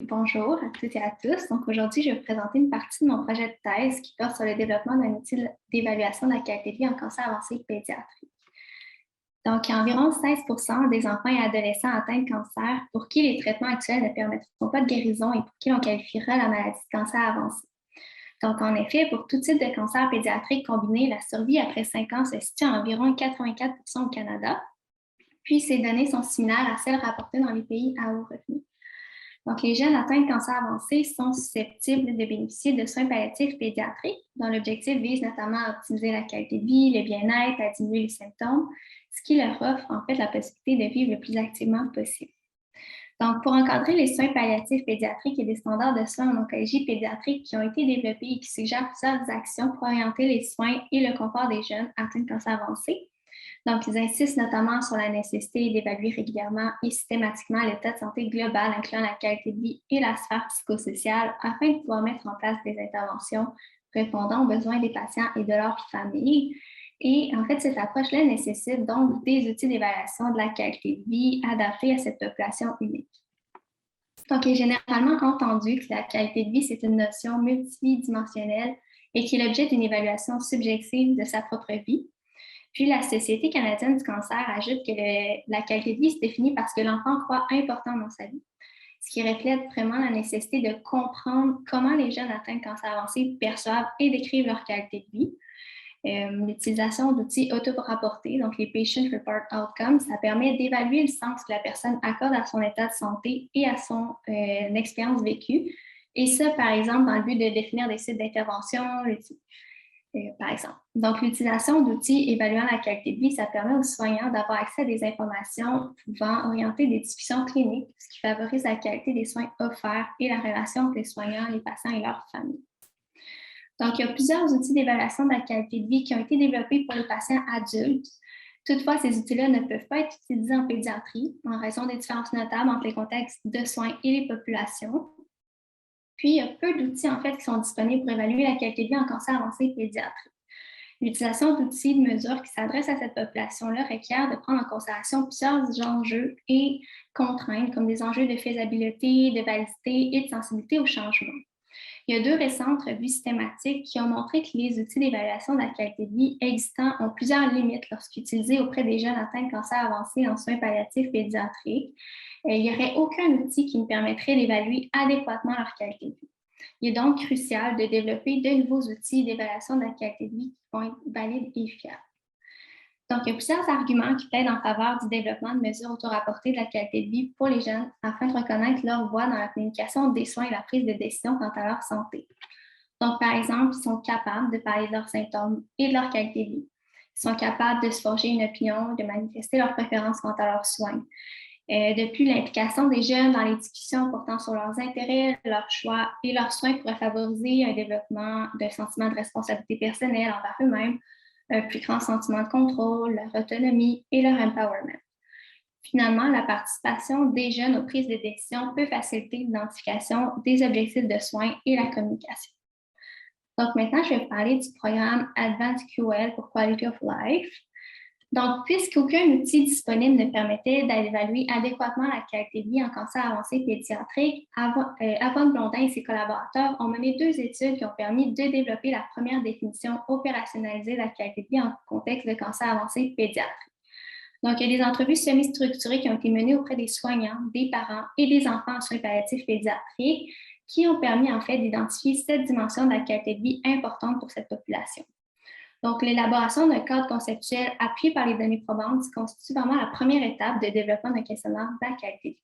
Bonjour à toutes et à tous. Donc aujourd'hui, je vais vous présenter une partie de mon projet de thèse qui porte sur le développement d'un outil d'évaluation de la qualité de vie en cancer avancé pédiatrique. Donc, il y a environ 16 des enfants et adolescents atteints de cancer pour qui les traitements actuels ne permettront pas de guérison et pour qui l'on qualifiera la maladie de cancer avancé. Donc, en effet, pour tout type de cancer pédiatrique combiné, la survie après 5 ans se situe à environ 84 au Canada. Puis, ces données sont similaires à celles rapportées dans les pays à haut revenu. Donc, les jeunes atteints de cancer avancé sont susceptibles de bénéficier de soins palliatifs pédiatriques, dont l'objectif vise notamment à optimiser la qualité de vie, le bien-être, à diminuer les symptômes, ce qui leur offre en fait la possibilité de vivre le plus activement possible. Donc, pour encadrer les soins palliatifs pédiatriques, il y a des standards de soins en oncologie pédiatrique qui ont été développés et qui suggèrent plusieurs actions pour orienter les soins et le confort des jeunes atteints de cancer avancé. Donc, ils insistent notamment sur la nécessité d'évaluer régulièrement et systématiquement l'état de santé global, incluant la qualité de vie et la sphère psychosociale, afin de pouvoir mettre en place des interventions répondant aux besoins des patients et de leur famille. Et en fait, cette approche-là nécessite donc des outils d'évaluation de la qualité de vie adaptés à cette population unique. Donc, il est généralement entendu que la qualité de vie, c'est une notion multidimensionnelle et qui est l'objet d'une évaluation subjective de sa propre vie. Puis la Société canadienne du cancer ajoute que la qualité de vie se définit parce que l'enfant croit important dans sa vie, ce qui reflète vraiment la nécessité de comprendre comment les jeunes atteints de cancer avancé perçoivent et décrivent leur qualité de vie. L'utilisation d'outils auto-rapportés, donc les Patient Report Outcomes, ça permet d'évaluer le sens que la personne accorde à son état de santé et à son expérience vécue. Et ça, par exemple, dans le but de définir des sites d'intervention, par exemple. Donc, l'utilisation d'outils évaluant la qualité de vie, ça permet aux soignants d'avoir accès à des informations pouvant orienter des discussions cliniques, ce qui favorise la qualité des soins offerts et la relation entre les soignants, les patients et leurs familles. Donc, il y a plusieurs outils d'évaluation de la qualité de vie qui ont été développés pour les patients adultes. Toutefois, ces outils-là ne peuvent pas être utilisés en pédiatrie en raison des différences notables entre les contextes de soins et les populations. Puis, il y a peu d'outils en fait qui sont disponibles pour évaluer la qualité de vie en cancer avancé pédiatrique. L'utilisation d'outils de mesure qui s'adressent à cette population-là requiert de prendre en considération plusieurs enjeux et contraintes, comme des enjeux de faisabilité, de validité et de sensibilité au changement. Il y a 2 récentes revues systématiques qui ont montré que les outils d'évaluation de la qualité de vie existants ont plusieurs limites lorsqu'utilisés auprès des jeunes atteints de cancer avancé en soins palliatifs pédiatriques. Il n'y aurait aucun outil qui nous permettrait d'évaluer adéquatement leur qualité de vie. Il est donc crucial de développer de nouveaux outils d'évaluation de la qualité de vie qui vont être valides et fiables. Donc, il y a plusieurs arguments qui plaident en faveur du développement de mesures auto-rapportées de la qualité de vie pour les jeunes afin de reconnaître leur voix dans la communication des soins et la prise de décision quant à leur santé. Donc, par exemple, ils sont capables de parler de leurs symptômes et de leur qualité de vie. Ils sont capables de se forger une opinion, de manifester leurs préférences quant à leurs soins. De plus, l'implication des jeunes dans les discussions portant sur leurs intérêts, leurs choix et leurs soins pourrait favoriser un développement d'un sentiment de responsabilité personnelle envers eux-mêmes, un plus grand sentiment de contrôle, leur autonomie et leur empowerment. Finalement, la participation des jeunes aux prises de décision peut faciliter l'identification des objectifs de soins et la communication. Donc maintenant, je vais vous parler du programme Advanced QL pour Quality of Life. Donc, puisqu'aucun outil disponible ne permettait d'évaluer adéquatement la qualité de vie en cancer avancé pédiatrique, Avon Blondin et ses collaborateurs ont mené 2 études qui ont permis de développer la première définition opérationnalisée de la qualité de vie en contexte de cancer avancé pédiatrique. Donc, il y a des entrevues semi-structurées qui ont été menées auprès des soignants, des parents et des enfants en soins palliatifs pédiatriques qui ont permis en fait d'identifier cette dimension de la qualité de vie importante pour cette population. Donc, l'élaboration d'un cadre conceptuel appuyé par les données probantes constitue vraiment la première étape de développement d'un questionnaire de la qualité de vie.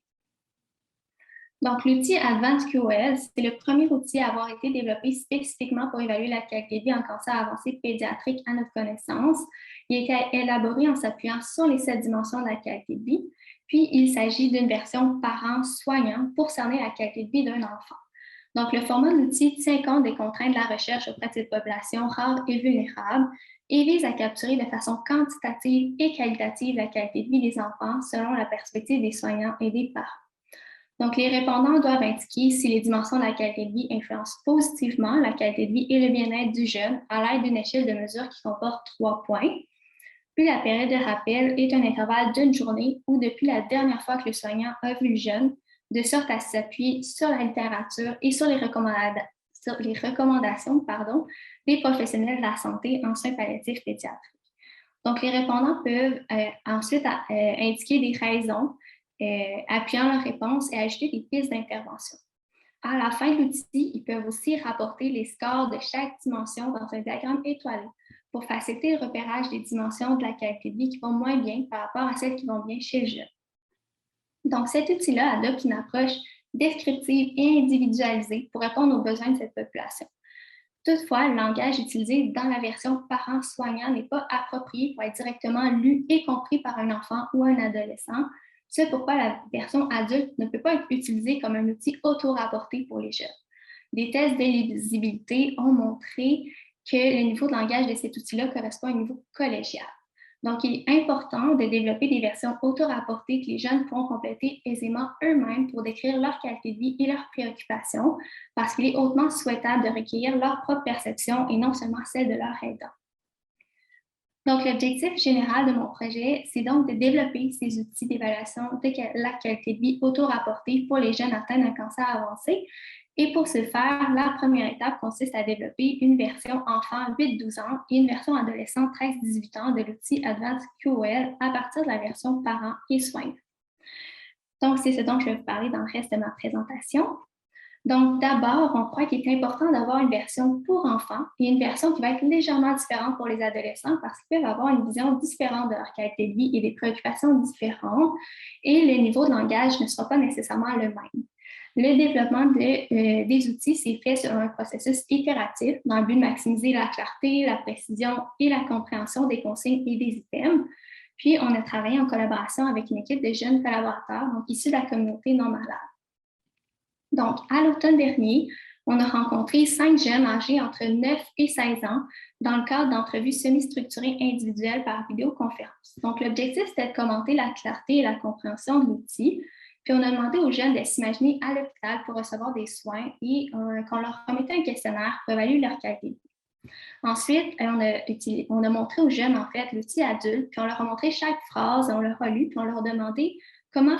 Donc, l'outil Advanced QoL, c'est le premier outil à avoir été développé spécifiquement pour évaluer la qualité de vie en cancer avancé pédiatrique à notre connaissance. Il a été élaboré en s'appuyant sur les 7 dimensions de la qualité de vie, puis il s'agit d'une version parent-soignant pour cerner la qualité de vie d'un enfant. Donc, le format de l'outil tient compte des contraintes de la recherche auprès de cette population rare et vulnérable et vise à capturer de façon quantitative et qualitative la qualité de vie des enfants selon la perspective des soignants et des parents. Donc, les répondants doivent indiquer si les dimensions de la qualité de vie influencent positivement la qualité de vie et le bien-être du jeune à l'aide d'une échelle de mesure qui comporte 3 points. Puis, la période de rappel est un intervalle d'une journée ou depuis la dernière fois que le soignant a vu le jeune, de sorte à s'appuyer sur la littérature et sur les recommandations des professionnels de la santé en soins palliatifs pédiatriques. Donc, les répondants peuvent ensuite indiquer des raisons appuyant leur réponse et ajouter des pistes d'intervention. À la fin de l'outil, ils peuvent aussi rapporter les scores de chaque dimension dans un diagramme étoilé pour faciliter le repérage des dimensions de la qualité de vie qui vont moins bien par rapport à celles qui vont bien chez le jeune. Donc, cet outil-là adopte une approche descriptive et individualisée pour répondre aux besoins de cette population. Toutefois, le langage utilisé dans la version parent-soignant n'est pas approprié pour être directement lu et compris par un enfant ou un adolescent. C'est pourquoi la version adulte ne peut pas être utilisée comme un outil auto-rapporté pour les jeunes. Des tests d'éligibilité ont montré que le niveau de langage de cet outil-là correspond à un niveau collégial. Donc, il est important de développer des versions auto-rapportées que les jeunes pourront compléter aisément eux-mêmes pour décrire leur qualité de vie et leurs préoccupations, parce qu'il est hautement souhaitable de recueillir leur propre perception et non seulement celle de leur aidant. Donc, l'objectif général de mon projet, c'est donc de développer ces outils d'évaluation de la qualité de vie auto-rapportée pour les jeunes atteints d'un cancer avancé. Et pour ce faire, la première étape consiste à développer une version enfant 8-12 ans et une version adolescent 13-18 ans de l'outil Advanced QOL à partir de la version parents et soignants. Donc, c'est ce dont je vais vous parler dans le reste de ma présentation. Donc, d'abord, on croit qu'il est important d'avoir une version pour enfants et une version qui va être légèrement différente pour les adolescents parce qu'ils peuvent avoir une vision différente de leur qualité de vie et des préoccupations différentes et le niveau de langage ne sera pas nécessairement le même. Le développement des outils s'est fait sur un processus itératif dans le but de maximiser la clarté, la précision et la compréhension des consignes et des items. Puis, on a travaillé en collaboration avec une équipe de jeunes collaborateurs, donc issus de la communauté non malade. Donc, à l'automne dernier, on a rencontré 5 jeunes âgés entre 9 et 16 ans dans le cadre d'entrevues semi-structurées individuelles par vidéoconférence. Donc, l'objectif, c'était de commenter la clarté et la compréhension de l'outil. Puis, on a demandé aux jeunes de s'imaginer à l'hôpital pour recevoir des soins et qu'on leur remettait un questionnaire pour évaluer leur qualité de vie. Ensuite, on a montré aux jeunes, en fait, l'outil adulte, puis on leur a montré chaque phrase, on leur a lu, puis on leur a demandé comment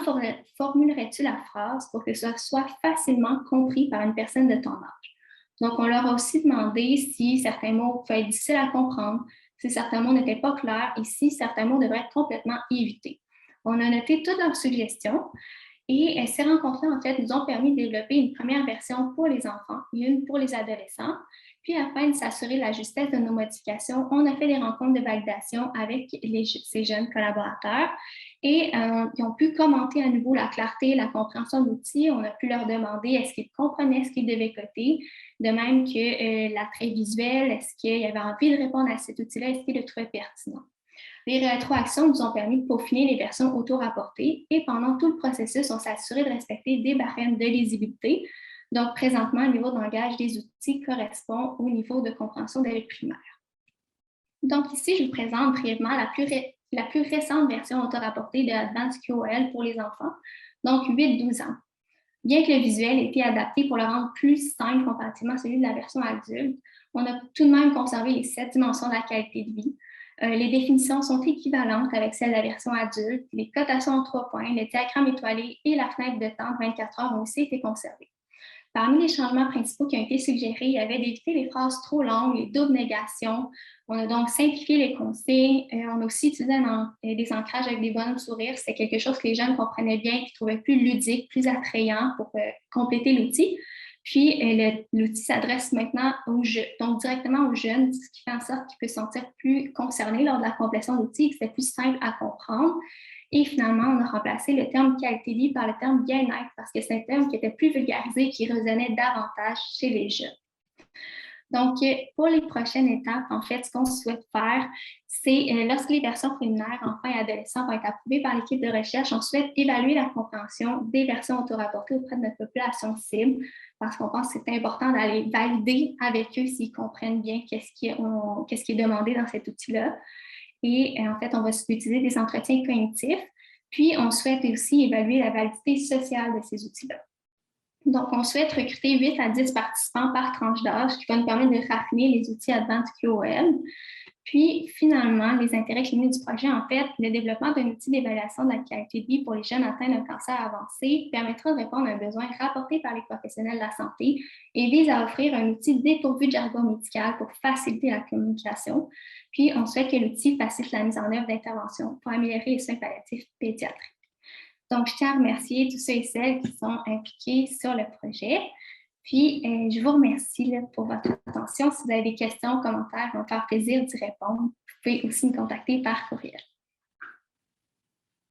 formulerais-tu la phrase pour que ça soit facilement compris par une personne de ton âge. Donc, on leur a aussi demandé si certains mots pouvaient être difficiles à comprendre, si certains mots n'étaient pas clairs et si certains mots devraient être complètement évités. On a noté toutes leurs suggestions. Et ces rencontres-là, en fait, nous ont permis de développer une première version pour les enfants et une pour les adolescents. Puis, afin de s'assurer de la justesse de nos modifications, on a fait des rencontres de validation avec ces jeunes collaborateurs et ils ont pu commenter à nouveau la clarté et la compréhension de l'outil. On a pu leur demander est-ce qu'ils comprenaient ce qu'ils devaient coter, de même que l'attrait visuel, est-ce qu'ils avaient envie de répondre à cet outil-là, est-ce qu'ils le trouvaient pertinent. Les rétroactions nous ont permis de peaufiner les versions auto-rapportées et pendant tout le processus, on s'est assuré de respecter des barèmes de lisibilité. Donc, présentement, le niveau de langage des outils correspond au niveau de compréhension des primaires. Donc, ici, je vous présente brièvement la plus récente version auto-rapportée de Advanced QOL pour les enfants, donc 8-12 ans. Bien que le visuel ait été adapté pour le rendre plus simple comparativement à celui de la version adulte, on a tout de même conservé les 7 dimensions de la qualité de vie. Les définitions sont équivalentes avec celles de la version adulte. Les cotations en 3 points, le diagramme étoilé et la fenêtre de temps de 24 heures ont aussi été conservés. Parmi les changements principaux qui ont été suggérés, il y avait d'éviter les phrases trop longues, les doubles négations. On a donc simplifié les consignes. On a aussi utilisé des ancrages avec des bonhommes sourires. C'était quelque chose que les jeunes comprenaient bien et qui trouvaient plus ludique, plus attrayant pour compléter l'outil. Puis, l'outil s'adresse maintenant donc directement aux jeunes, ce qui fait en sorte qu'ils peuvent se sentir plus concernés lors de la complétion de l'outil et que c'est plus simple à comprendre. Et finalement, on a remplacé le terme qualité de vie par le terme bien-être parce que c'est un terme qui était plus vulgarisé et qui résonnait davantage chez les jeunes. Donc, pour les prochaines étapes, en fait, ce qu'on souhaite faire, c'est lorsque les versions préliminaires, enfants et adolescents, vont être approuvées par l'équipe de recherche, on souhaite évaluer la compréhension des versions auto-rapportées auprès de notre population cible parce qu'on pense que c'est important d'aller valider avec eux s'ils comprennent bien qu'est-ce qui est demandé dans cet outil-là. Et en fait, on va utiliser des entretiens cognitifs. Puis, on souhaite aussi évaluer la validité sociale de ces outils-là. Donc, on souhaite recruter 8 à 10 participants par tranche d'âge, qui va nous permettre de raffiner les outils Advanced QOL. Puis, finalement, les intérêts cliniques du projet, en fait, le développement d'un outil d'évaluation de la qualité de vie pour les jeunes atteints d'un cancer avancé permettra de répondre à un besoin rapporté par les professionnels de la santé et vise à offrir un outil dépourvu de jargon médical pour faciliter la communication. Puis, on souhaite que l'outil facilite la mise en œuvre d'interventions pour améliorer les soins palliatifs pédiatriques. Donc, je tiens à remercier tous ceux et celles qui sont impliqués sur le projet. Puis, je vous remercie là, pour votre attention. Si vous avez des questions, commentaires, ça va me faire plaisir d'y répondre. Vous pouvez aussi me contacter par courriel.